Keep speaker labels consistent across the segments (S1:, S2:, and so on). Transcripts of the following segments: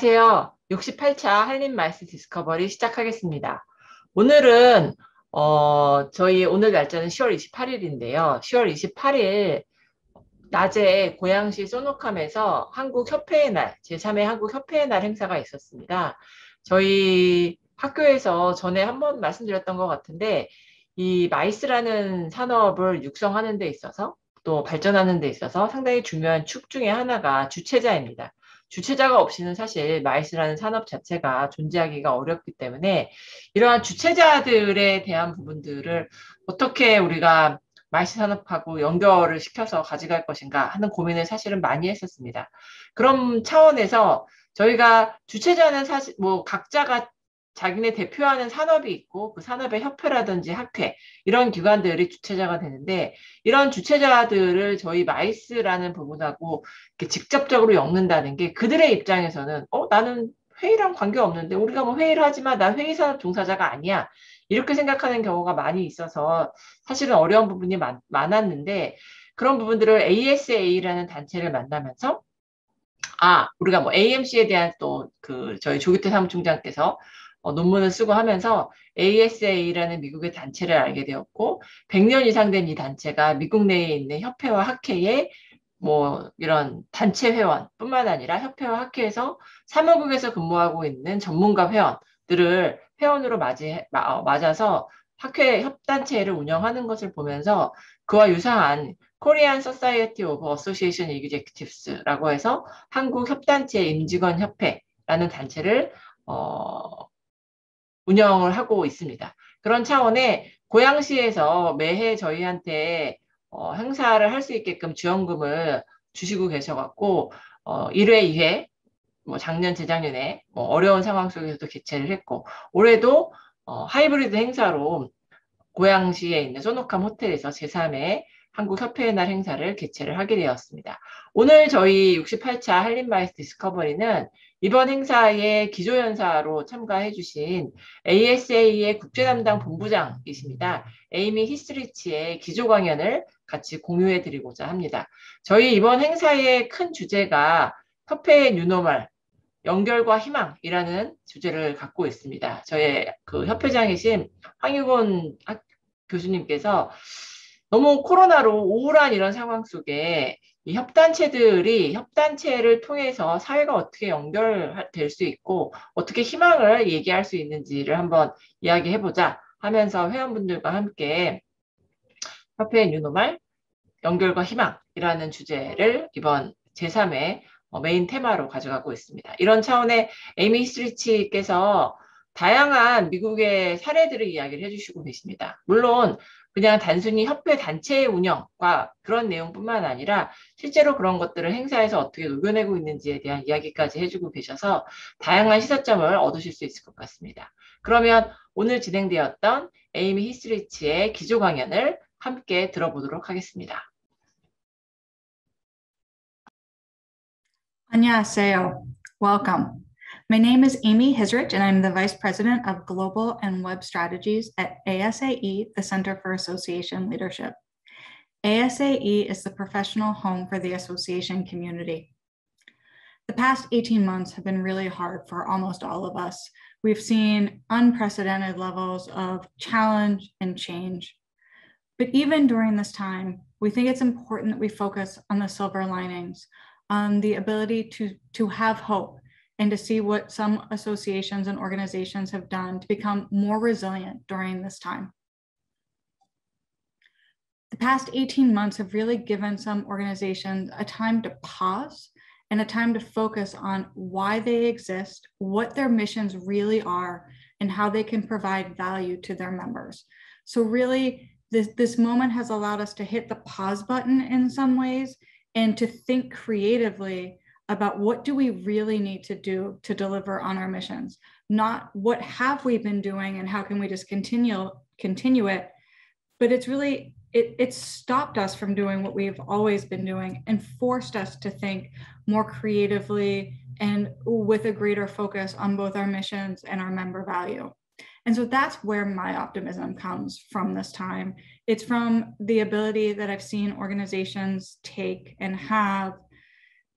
S1: 안녕하세요. 68차 한림 마이스 디스커버리 시작하겠습니다. 오늘은 저희 오늘 날짜는 10월 28일인데요. 10월 28일 낮에 고양시 소노캄에서 한국협회의 날, 제3회 한국협회의 날 행사가 있었습니다. 저희 학교에서 전에 한번 말씀드렸던 것 같은데 이 마이스라는 산업을 육성하는 데 있어서 또 발전하는 데 있어서 상당히 중요한 축 중에 하나가 주체자입니다. 주체자가 없이는 사실 마이스라는 산업 자체가 존재하기가 어렵기 때문에 이러한 주체자들에 대한 부분들을 어떻게 우리가 마이스 산업하고 연결을 시켜서 가져갈 것인가 하는 고민을 사실은 많이 했었습니다. 그런 차원에서 저희가 주체자는 사실 뭐 각자가 자기네 대표하는 산업이 있고 그 산업의 협회라든지 학회 이런 기관들이 주체자가 되는데 이런 주체자들을 저희 마이스라는 부분하고 이렇게 직접적으로 엮는다는 게 그들의 입장에서는 나는 회의랑 관계없는데 우리가 뭐 회의를 하지만 난 회의 산업 종사자가 아니야. 이렇게 생각하는 경우가 많이 있어서 사실은 어려운 부분이 많았는데 그런 부분들을 ASAE라는 단체를 만나면서 우리가 뭐 AMC에 대한 또 저희 조규태 사무총장께서 논문을 쓰고 하면서 ASAE라는 미국의 단체를 알게 되었고 100년 이상 된 이 단체가 미국 내에 있는 협회와 학회에 뭐 이런 단체 회원뿐만 아니라 협회와 학회에서 사무국에서 근무하고 있는 전문가 회원들을 회원으로 맞아서 학회 협단체를 운영하는 것을 보면서 그와 유사한 Korean Society of Association Executives라고 해서 한국 협단체 임직원 협회라는 단체를 운영을 하고 있습니다. 그런 차원에 고양시에서 매해 저희한테 행사를 할 수 있게끔 지원금을 주시고 계셔갖고 1회, 2회, 뭐 작년, 재작년에 뭐 어려운 상황 속에서도 개최를 했고 올해도 하이브리드 행사로 고양시에 있는 소노캄 호텔에서 제3회 한국협회의 날 행사를 개최를 하게 되었습니다. 오늘 저희 68차 한림 마이스 디스커버리는 이번 행사에 기조연사로 참가해 주신 ASAE의 국제담당 본부장이십니다. 에이미 히스리치의 기조 강연을 같이 공유해 드리고자 합니다. 저희 이번 행사의 큰 주제가 협회의 뉴노멀, 연결과 희망이라는 주제를 갖고 있습니다. 저의 협회장이신 황유곤 교수님께서 너무 코로나로 우울한 이런 상황 속에 이 협단체를 통해서 사회가 어떻게 연결될 수 있고 어떻게 희망을 얘기할 수 있는지를 한번 이야기해보자 하면서 회원분들과 함께 협회의 뉴노멀, 연결과 희망이라는 주제를 이번 제3회 메인 테마로 가져가고 있습니다. 이런 차원의 에이미 히스리치께서 다양한 미국의 사례들을 이야기를 해주시고 계십니다. 물론 그냥 단순히 협회 단체의 운영과 그런 내용뿐만 아니라 실제로 그런 것들을 행사에서 어떻게 녹여내고 있는지에 대한 이야기까지 해주고 계셔서 다양한 시사점을 얻으실 수 있을 것 같습니다. 그러면 오늘 진행되었던 에이미 히스리치의 기조 강연을 함께 들어보도록 하겠습니다.
S2: 안녕하세요. Welcome. My name is Amy Hisrich, and I'm the Vice President of Global and Web Strategies at ASAE, the Center for Association Leadership. ASAE is the professional home for the association community. The past 18 months have been really hard for almost all of us. We've seen unprecedented levels of challenge and change. But even during this time, we think it's important that we focus on the silver linings, on the ability to have hope and to see what some associations and organizations have done to become more resilient during this time. The past 18 months have really given some organizations a time to pause and a time to focus on why they exist, what their missions really are, and how they can provide value to their members. So really, this moment has allowed us to hit the pause button in some ways and to think creatively about what do we really need to do to deliver on our missions, not what have we been doing and how can we just continue it, but it's really, it stopped us from doing what we've always been doing and forced us to think more creatively and with a greater focus on both our missions and our member value. And so that's where my optimism comes from this time. It's from the ability that I've seen organizations take and have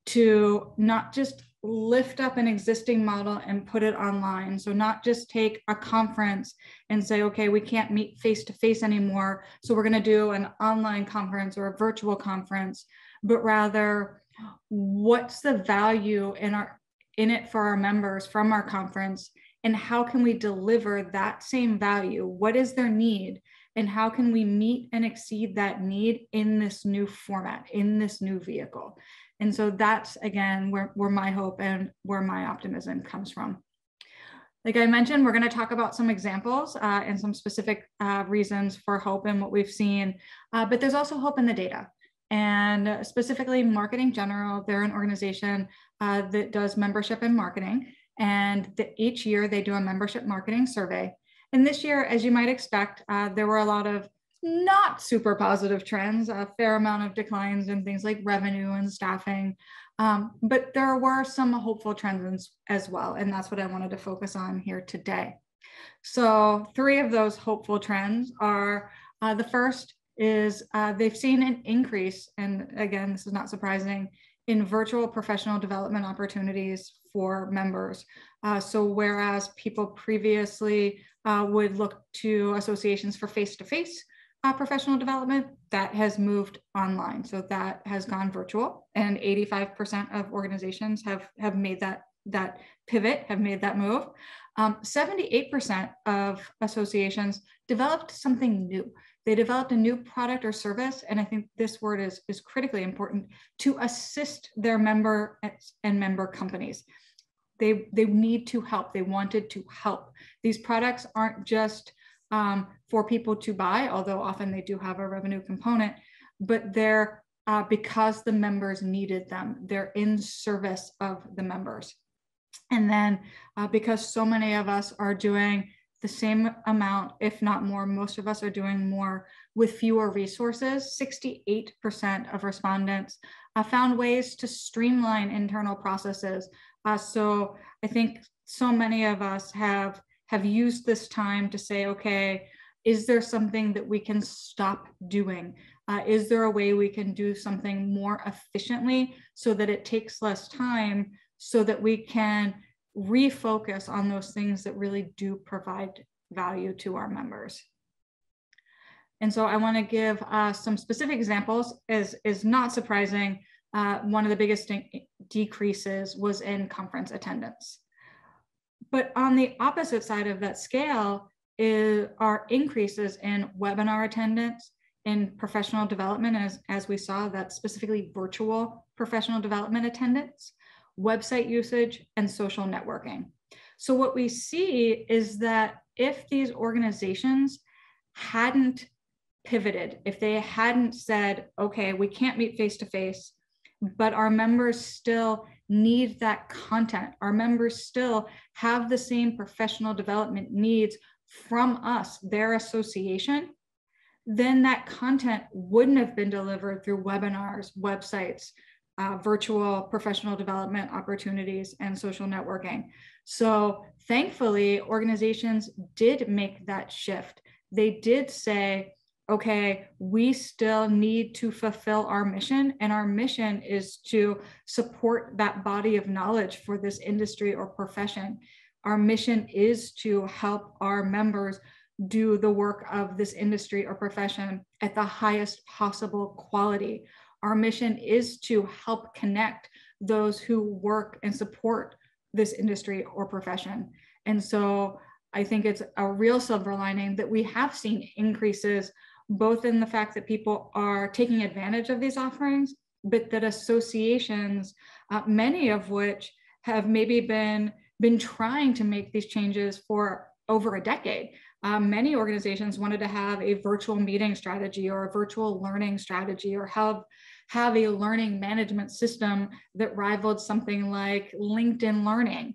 S2: to not just lift up an existing model and put it online. So not just take a conference and say, okay, we can't meet face-to-face anymore, so we're going to do an online conference or a virtual conference, but rather what's the value in it for our members from our conference, and how can we deliver that same value? What is their need? And how can we meet and exceed that need in this new format, in this new vehicle? And so that's, again, where my hope and where my optimism comes from. Like I mentioned, we're going to talk about some examples and some specific reasons for hope and what we've seen, but there's also hope in the data. And specifically Marketing General, they're an organization that does membership and marketing. And each year they do a membership marketing survey. And this year, as you might expect, there were a lot of not super positive trends, a fair amount of declines in things like revenue and staffing. But there were some hopeful trends as well. And that's what I wanted to focus on here today. So 3 of those hopeful trends are, the first is they've seen an increase, and again, this is not surprising, in virtual professional development opportunities for members. So whereas people previously would look to associations for face-to-face professional development, that has moved online. So that has gone virtual, and 85% of organizations have made that pivot, have made that move. 78% of associations developed something new. They developed a new product or service, and I think this word is critically important, to assist their member and member companies. They need to help. They wanted to help. These products aren't just for people to buy, although often they do have a revenue component, but they're because the members needed them. They're in service of the members. And then because so many of us are doing the same amount, if not more, most of us are doing more with fewer resources. 68% of respondents found ways to streamline internal processes. So I think so many of us have used this time to say, okay, is there something that we can stop doing? Is there a way we can do something more efficiently so that it takes less time, so that we can refocus on those things that really do provide value to our members? And so I want to give some specific examples. Is not surprising. One of the biggest decreases was in conference attendance. But on the opposite side of that scale are increases in webinar attendance, in professional development, as we saw, that's specifically virtual professional development attendance, website usage, and social networking. So what we see is that if these organizations hadn't pivoted, if they hadn't said, okay, we can't meet face-to-face, but our members still need that content, our members still have the same professional development needs from us, their association, then that content wouldn't have been delivered through webinars, websites, virtual professional development opportunities, and social networking. So thankfully, organizations did make that shift. They did say, okay, we still need to fulfill our mission, and our mission is to support that body of knowledge for this industry or profession. Our mission is to help our members do the work of this industry or profession at the highest possible quality. Our mission is to help connect those who work and support this industry or profession. And so I think it's a real silver lining that we have seen increases, both in the fact that people are taking advantage of these offerings, but that associations, many of which have maybe been trying to make these changes for over a decade. Many organizations wanted to have a virtual meeting strategy or a virtual learning strategy, or have a learning management system that rivaled something like LinkedIn Learning.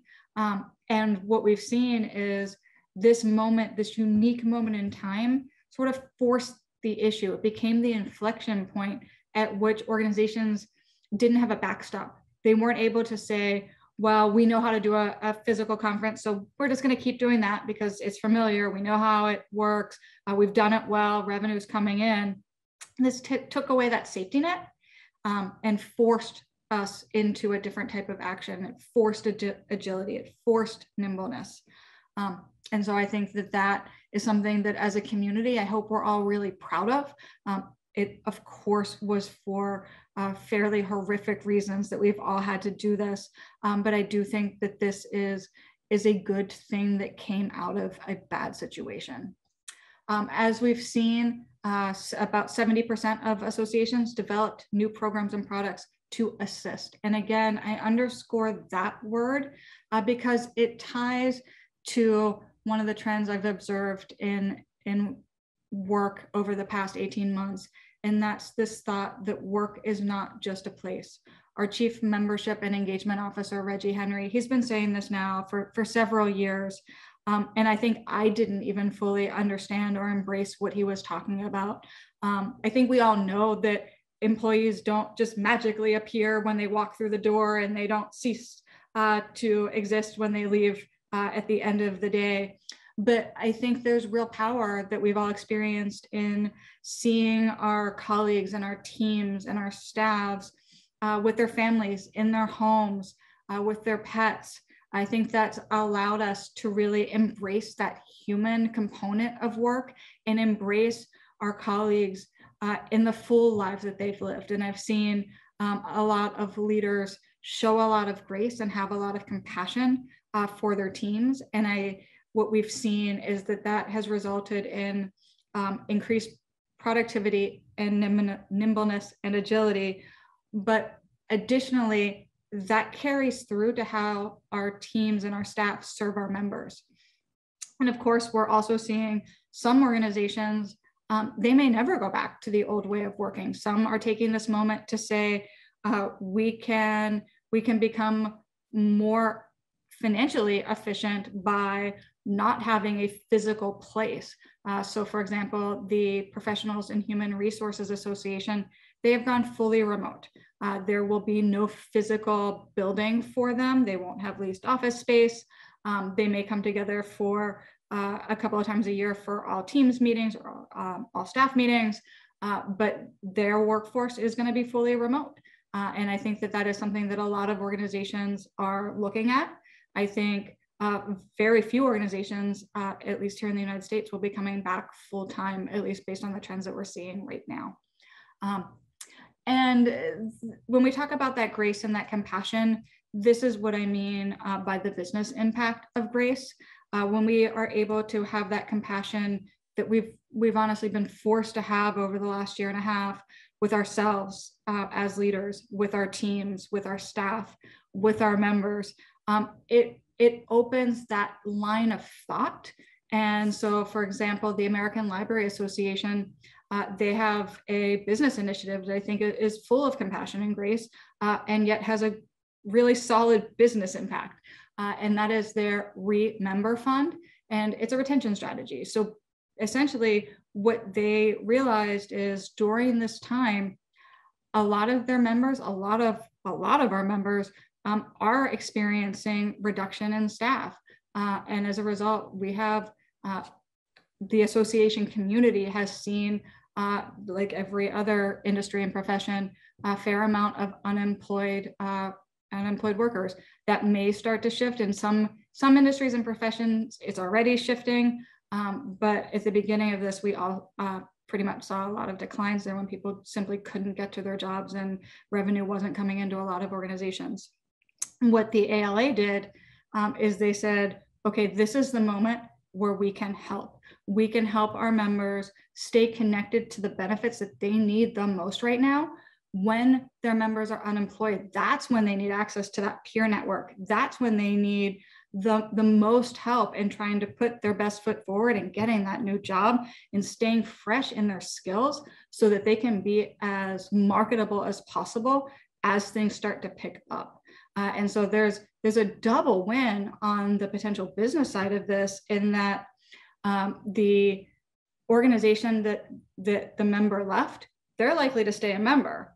S2: And what we've seen is this moment, this unique moment in time, sort of forced the issue. It became the inflection point at which organizations didn't have a backstop. They weren't able to say, well, we know how to do a physical conference, so we're just going to keep doing that because it's familiar. We know how it works. We've done it well. Revenue's coming in. This took away that safety net and forced us into a different type of action. It forced agility, it forced nimbleness. And so I think that that is something that as a community, I hope we're all really proud of. It, of course, was for fairly horrific reasons that we've all had to do this. But I do think that this is a good thing that came out of a bad situation. As we've seen, about 70% of associations developed new programs and products to assist. And again, I underscore that word because it ties to one of the trends I've observed in work over the past 18 months. And that's this thought that work is not just a place. Our Chief Membership and Engagement Officer, Reggie Henry, he's been saying this now for several years. And I think I didn't even fully understand or embrace what he was talking about. I think we all know that employees don't just magically appear when they walk through the door, and they don't cease to exist when they leave at the end of the day. But I think there's real power that we've all experienced in seeing our colleagues and our teams and our staffs with their families, in their homes, with their pets. I think that's allowed us to really embrace that human component of work and embrace our colleagues in the full lives that they've lived. And I've seen a lot of leaders show a lot of grace and have a lot of compassion for their teams. And what we've seen is that has resulted in increased productivity and nimbleness and agility. But additionally, that carries through to how our teams and our staff serve our members. And of course, we're also seeing some organizations, they may never go back to the old way of working. Some are taking this moment to say, we can become more financially efficient by not having a physical place. So for example, the Professionals in Human Resources Association, they have gone fully remote. There will be no physical building for them. They won't have leased office space. They may come together for a couple of times a year for all teams meetings or all staff meetings, but their workforce is going to be fully remote. And I think that is something that a lot of organizations are looking at. I think very few organizations, at least here in the United States, will be coming back full time, at least based on the trends that we're seeing right now. And when we talk about that grace and that compassion, this is what I mean by the business impact of grace. When we are able to have that compassion that we've honestly been forced to have over the last year and a half with ourselves as leaders, with our teams, with our staff, with our members, it opens that line of thought. And so, for example, the American Library Association, they have a business initiative that I think is full of compassion and grace, and yet has a really solid business impact. And that is their Remember Fund, and it's a retention strategy. So essentially what they realized is during this time, a lot of their members, a lot of our members are experiencing reduction in staff. And as a result, we have the association community has seen, like every other industry and profession, a fair amount of unemployed workers that may start to shift. In some industries and professions, it's already shifting. But at the beginning of this, we all pretty much saw a lot of declines there when people simply couldn't get to their jobs and revenue wasn't coming into a lot of organizations. What the ALA did is they said, okay, this is the moment where we can help. We can help our members stay connected to the benefits that they need the most right now. When their members are unemployed, that's when they need access to that peer network. That's when they need the most help in trying to put their best foot forward and getting that new job and staying fresh in their skills so that they can be as marketable as possible as things start to pick up. And so there's a double win on the potential business side of this, in that the organization that the member left, they're likely to stay a member.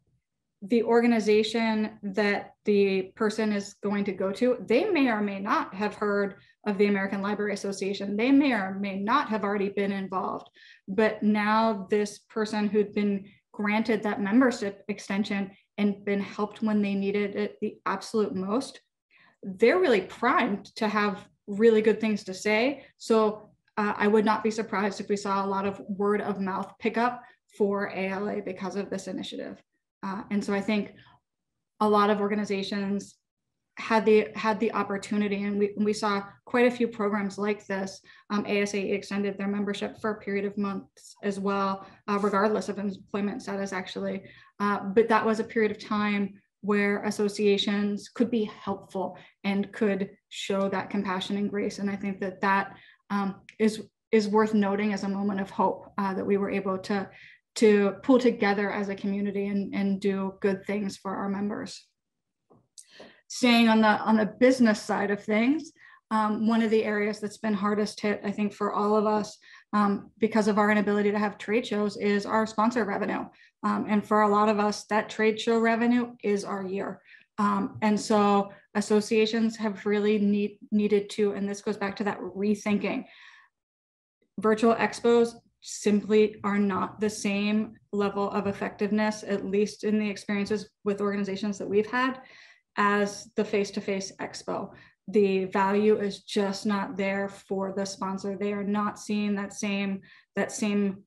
S2: The organization that the person is going to go to, they may or may not have heard of the American Library Association. They may or may not have already been involved. But now this person who'd been granted that membership extension and been helped when they needed it the absolute most, they're really primed to have really good things to say. So I would not be surprised if we saw a lot of word of mouth pickup for ALA because of this initiative. And so I think a lot of organizations had the opportunity, and we saw quite a few programs like this. ASAE extended their membership for a period of months as well, regardless of employment status, actually. But that was a period of time where associations could be helpful and could show that compassion and grace. And I think that is worth noting as a moment of hope, that we were able to pull together as a community and do good things for our members. Staying on the business side of things, one of the areas that's been hardest hit, I think, for all of us because of our inability to have trade shows is our sponsor revenue. And for a lot of us, that trade show revenue is our year. And so associations have really needed to, and this goes back to that rethinking. Virtual expos simply are not the same level of effectiveness, at least in the experiences with organizations that we've had, as the face-to-face expo. The value is just not there for the sponsor. They are not seeing that same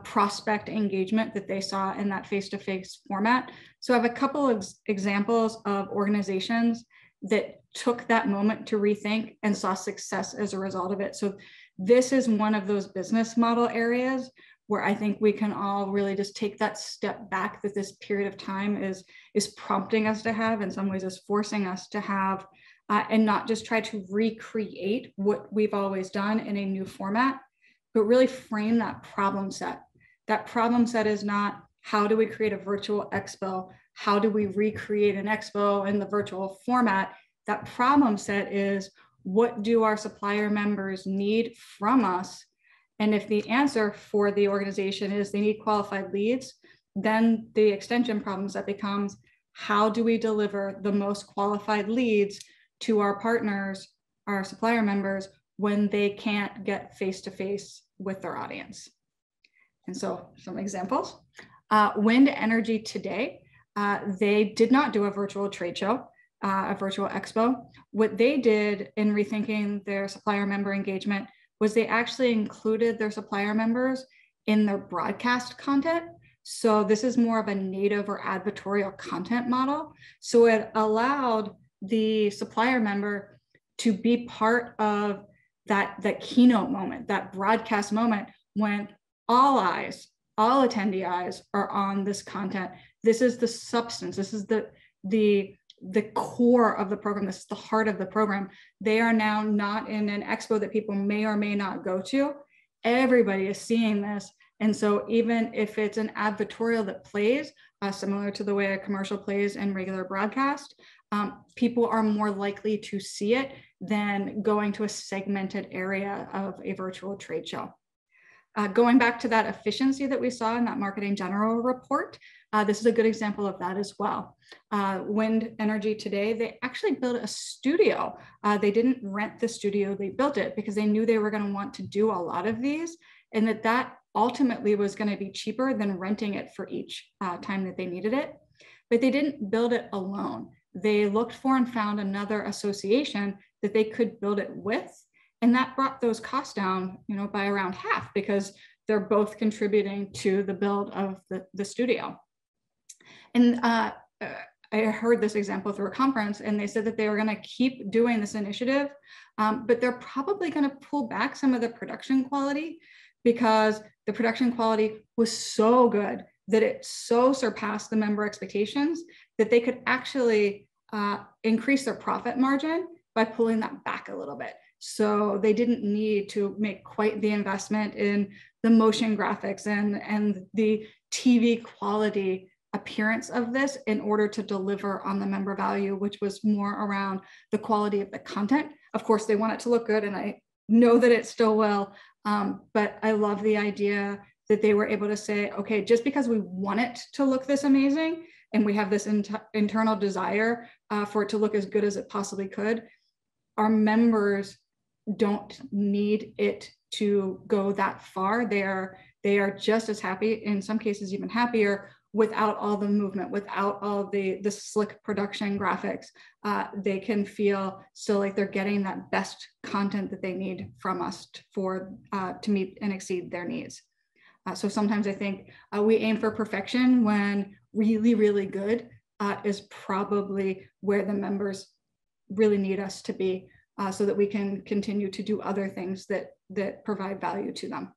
S2: prospect engagement that they saw in that face-to-face format. So I have a couple of examples of organizations that took that moment to rethink and saw success as a result of it. So this is one of those business model areas where I think we can all really just take that step back that this period of time is prompting us to have, in some ways is forcing us to have, and not just try to recreate what we've always done in a new format, but really frame that problem set. That problem set is not, how do we create a virtual expo? How do we recreate an expo in the virtual format? That problem set is, what do our supplier members need from us? And if the answer for the organization is they need qualified leads, then the extension problem set becomes, how do we deliver the most qualified leads to our partners, our supplier members, when they can't get face-to-face with their audience? And so some examples. Wind Energy Today, they did not do a virtual trade show, a virtual expo. What they did in rethinking their supplier member engagement was they actually included their supplier members in their broadcast content. So this is more of a native or advertorial content model. So it allowed the supplier member to be part of that keynote moment, that broadcast moment, when all eyes, all attendee eyes are on this content. This is the substance. This is the core of the program. This is the heart of the program. They are now not in an expo that people may or may not go to. Everybody is seeing this. And so even if it's an advertorial that plays, similar to the way a commercial plays in regular broadcast, people are more likely to see it than going to a segmented area of a virtual trade show. Going back to that efficiency that we saw in that Marketing General report, this is a good example of that as well. Wind Energy Today, they actually built a studio. They didn't rent the studio, they built it because they knew they were going to want to do a lot of these, and that ultimately was going to be cheaper than renting it for each time that they needed it. But they didn't build it alone. They looked for and found another association that they could build it with. And that brought those costs down, by around half, because they're both contributing to the build of the studio. And I heard this example through a conference, and they said that they were going to keep doing this initiative, but they're probably going to pull back some of the production quality, because the production quality was so good that it so surpassed the member expectations that they could actually increase their profit margin by pulling that back a little bit. So they didn't need to make quite the investment in the motion graphics and the TV quality appearance of this in order to deliver on the member value, which was more around the quality of the content. Of course, they want it to look good, and I know that it still will, but I love the idea that they were able to say, okay, just because we want it to look this amazing, and we have this internal desire for it to look as good as it possibly could, our members don't need it to go that far. they are just as happy, in some cases even happier, without all the movement, without all the slick production graphics. They can feel still like they're getting that best content that they need from us to meet and exceed their needs. So sometimes I think we aim for perfection when really, really good is probably where the members really need us to be, so that we can continue to do other things that provide value to them.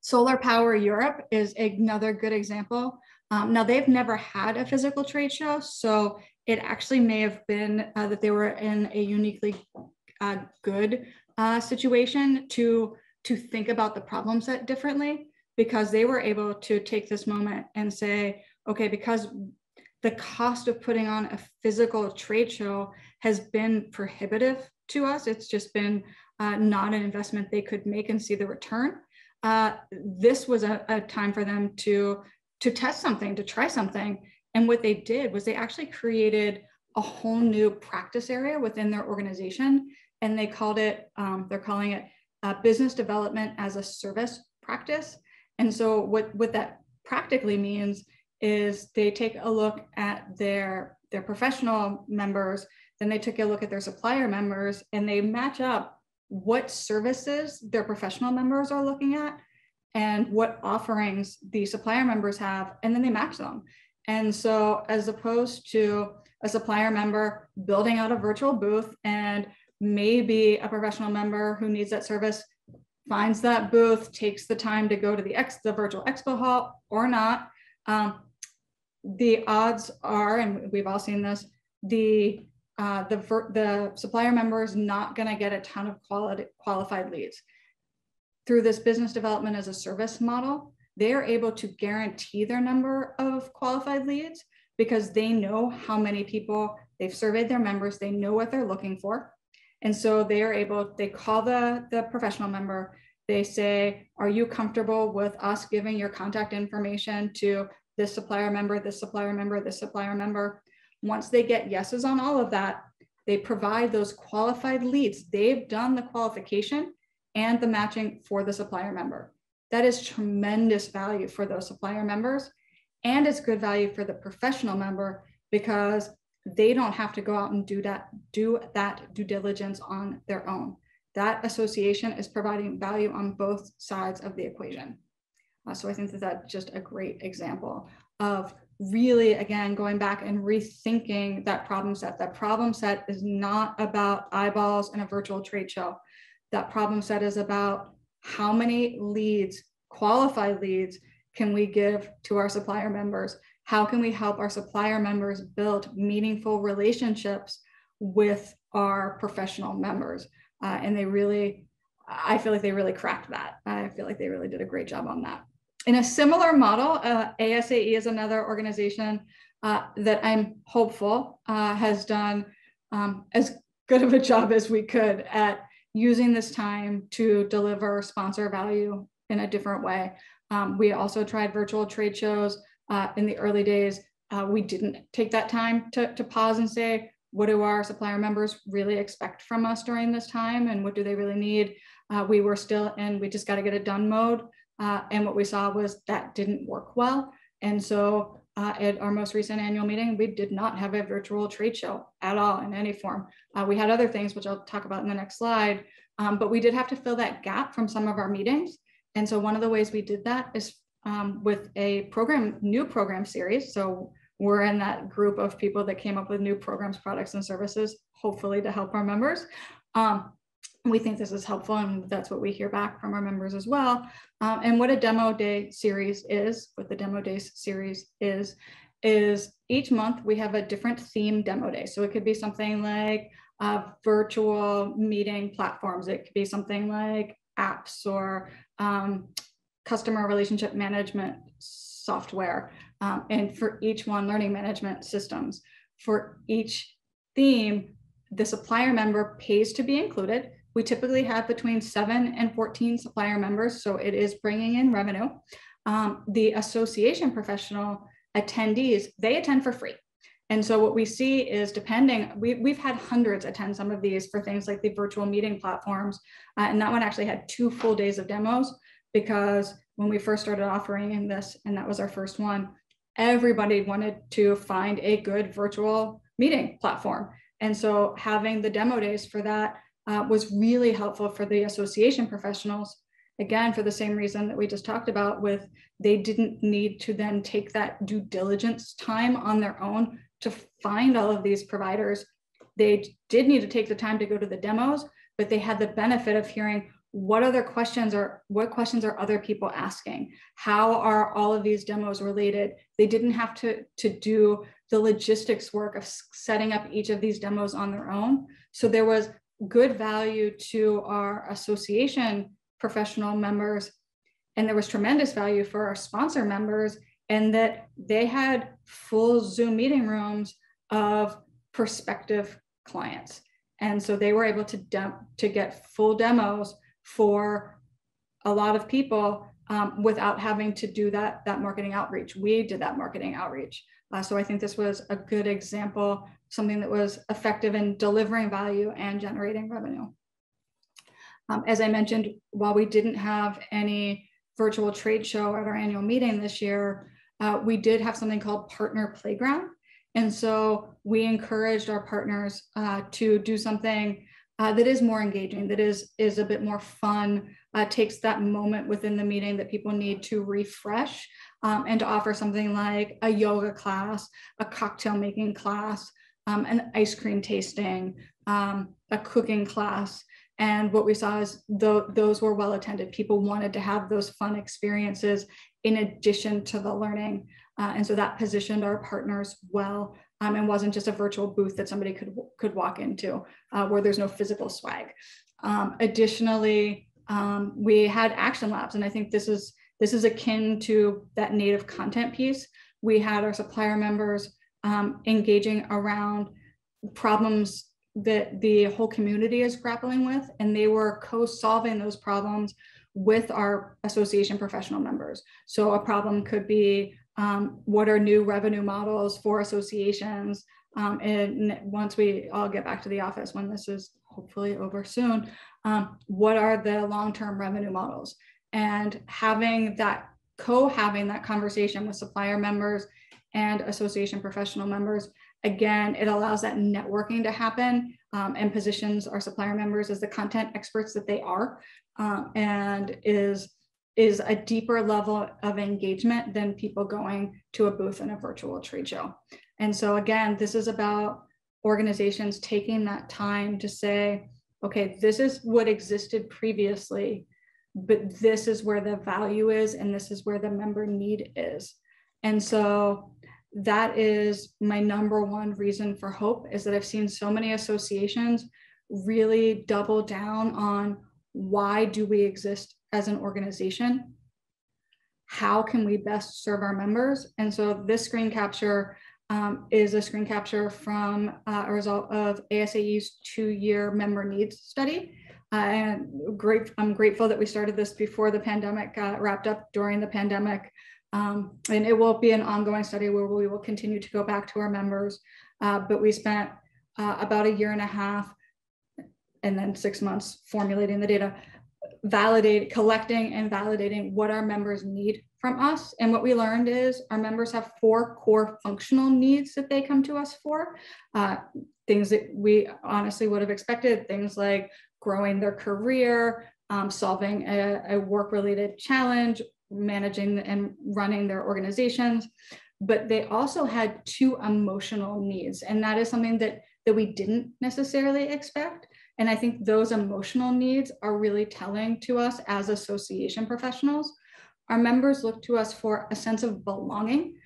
S2: Solar Power Europe is another good example. Now, they've never had a physical trade show, so it actually may have been that they were in a uniquely good situation to think about the problem set differently, because they were able to take this moment and say, okay, because the cost of putting on a physical trade show has been prohibitive to us, it's just been not an investment they could make and see the return. This was a time for them to test something, to try something. And what they did was they actually created a whole new practice area within their organization. And they called it, they're calling it business development as a service practice. And so what that practically means is they take a look at their professional members, then they took a look at their supplier members, and they match up what services their professional members are looking at and what offerings the supplier members have, and then they match them. And so as opposed to a supplier member building out a virtual booth, and maybe a professional member who needs that service finds that booth, takes the time to go to the virtual expo hall or not, the odds are, and we've all seen this, the supplier member is not going to get a ton of qualified leads. Through this business development as a service model, they are able to guarantee their number of qualified leads because they know how many people, they've surveyed their members, they know what they're looking for. And so they are able, they call the professional member, they say, are you comfortable with us giving your contact information to this supplier member, this supplier member, this supplier member? Once they get yeses on all of that, they provide those qualified leads. They've done the qualification and the matching for the supplier member. That is tremendous value for those supplier members. And it's good value for the professional member because they don't have to go out and do that due diligence on their own. That association is providing value on both sides of the equation. So I think that that's just a great example of really, again, going back and rethinking that problem set. That problem set is not about eyeballs in a virtual trade show. That problem set is about how many leads, qualified leads, can we give to our supplier members? How can we help our supplier members build meaningful relationships with our professional members? And they really, I feel like they really cracked that. I feel like they really did a great job on that. In a similar model, ASAE is another organization that I'm hopeful has done as good of a job as we could at using this time to deliver sponsor value in a different way. We also tried virtual trade shows in the early days. We didn't take that time to pause and say, what do our supplier members really expect from us during this time? And what do they really need? We were still in, we just got to get it done mode. And what we saw was that didn't work well. And so at our most recent annual meeting, we did not have a virtual trade show at all in any form. We had other things, which I'll talk about in the next slide, but we did have to fill that gap from some of our meetings. And so one of the ways we did that is with a new program series. So we're in that group of people that came up with new programs, products, and services, hopefully to help our members. We think this is helpful, and that's what we hear back from our members as well. And what a demo day series is, what the demo day series is each month we have a different theme demo day. So it could be something like virtual meeting platforms. It could be something like apps or customer relationship management software. And for each one, learning management systems. For each theme, the supplier member pays to be included. We typically have between 7 and 14 supplier members, so it is bringing in revenue. The association professional attendees, they attend for free. And so what we see is depending, we've had hundreds attend some of these for things like the virtual meeting platforms. And that one actually had 2 full days of demos because when we first started offering in this, and that was our first one, everybody wanted to find a good virtual meeting platform. And so having the demo days for that was really helpful for the association professionals. Again, for the same reason that we just talked about, with they didn't need to then take that due diligence time on their own to find all of these providers. They did need to take the time to go to the demos, but they had the benefit of hearing what other questions are, what questions are other people asking? How are all of these demos related? They didn't have to do the logistics work of setting up each of these demos on their own. So there was good value to our association professional members, and there was tremendous value for our sponsor members, and that they had full Zoom meeting rooms of prospective clients. And so they were able to get full demos for a lot of people without having to do that marketing outreach. We did that marketing outreach. So I think this was a good example, something that was effective in delivering value and generating revenue. As I mentioned, while we didn't have any virtual trade show at our annual meeting this year, we did have something called Partner Playground. And so we encouraged our partners to do something that is more engaging, that is a bit more fun, takes that moment within the meeting that people need to refresh, and to offer something like a yoga class, a cocktail making class, an ice cream tasting, a cooking class. And what we saw is those were well attended. People wanted to have those fun experiences in addition to the learning. And so that positioned our partners well, and wasn't just a virtual booth that somebody could walk into where there's no physical swag. Additionally, we had action labs, and I think this is akin to that native content piece. We had our supplier members engaging around problems that the whole community is grappling with, and they were co-solving those problems with our association professional members. So a problem could be, what are new revenue models for associations? And once we all get back to the office, when this is hopefully over soon, what are the long-term revenue models? And having that conversation with supplier members and association professional members, again, it allows that networking to happen, and positions our supplier members as the content experts that they are, and is a deeper level of engagement than people going to a booth in a virtual trade show. And so again, this is about organizations taking that time to say, okay, this is what existed previously, but this is where the value is, and this is where the member need is. And so that is my number one reason for hope, is that I've seen so many associations really double down on, why do we exist as an organization? How can we best serve our members? And so this screen capture is a screen capture from a result of ASAE's 2-year member needs study. And I'm grateful that we started this before the pandemic wrapped up during the pandemic. And it will be an ongoing study where we will continue to go back to our members. But we spent about 1.5 years and then 6 months formulating the data, collecting and validating what our members need from us. And what we learned is our members have 4 core functional needs that they come to us for. Things that we honestly would have expected, things like growing their career, solving a work-related challenge, managing and running their organizations. But they also had 2 emotional needs. And that is something that we didn't necessarily expect. And I think those emotional needs are really telling to us as association professionals. Our members look to us for a sense of belonging.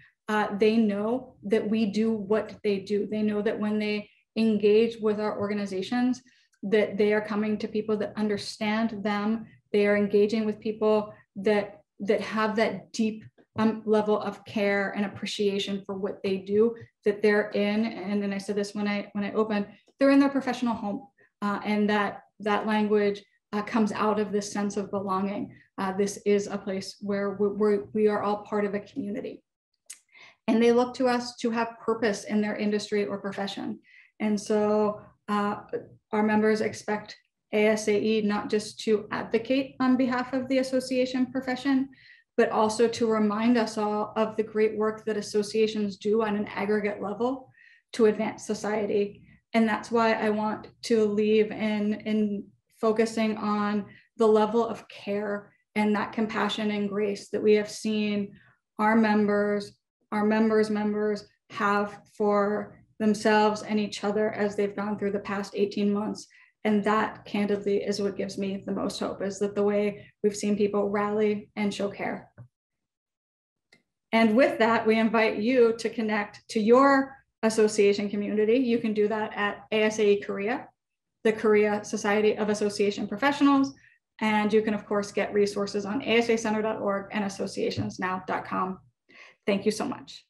S2: They know that we do what they do. They know that when they engage with our organizations, that they are coming to people that understand them. They are engaging with people that have that deep level of care and appreciation for what they do, that they're in. And then I said this when I opened, they're in their professional home. And that language comes out of this sense of belonging. This is a place where we are all part of a community. And they look to us to have purpose in their industry or profession. And so our members expect ASAE not just to advocate on behalf of the association profession, but also to remind us all of the great work that associations do on an aggregate level to advance society. And that's why I want to leave in focusing on the level of care and that compassion and grace that we have seen our members have for themselves and each other as they've gone through the past 18 months. And that candidly is what gives me the most hope, is that the way we've seen people rally and show care. And with that, we invite you to connect to your association community. You can do that at ASAE Korea, the Korea Society of Association Professionals. And you can, of course, get resources on asacenter.org and associationsnow.com. Thank you so much.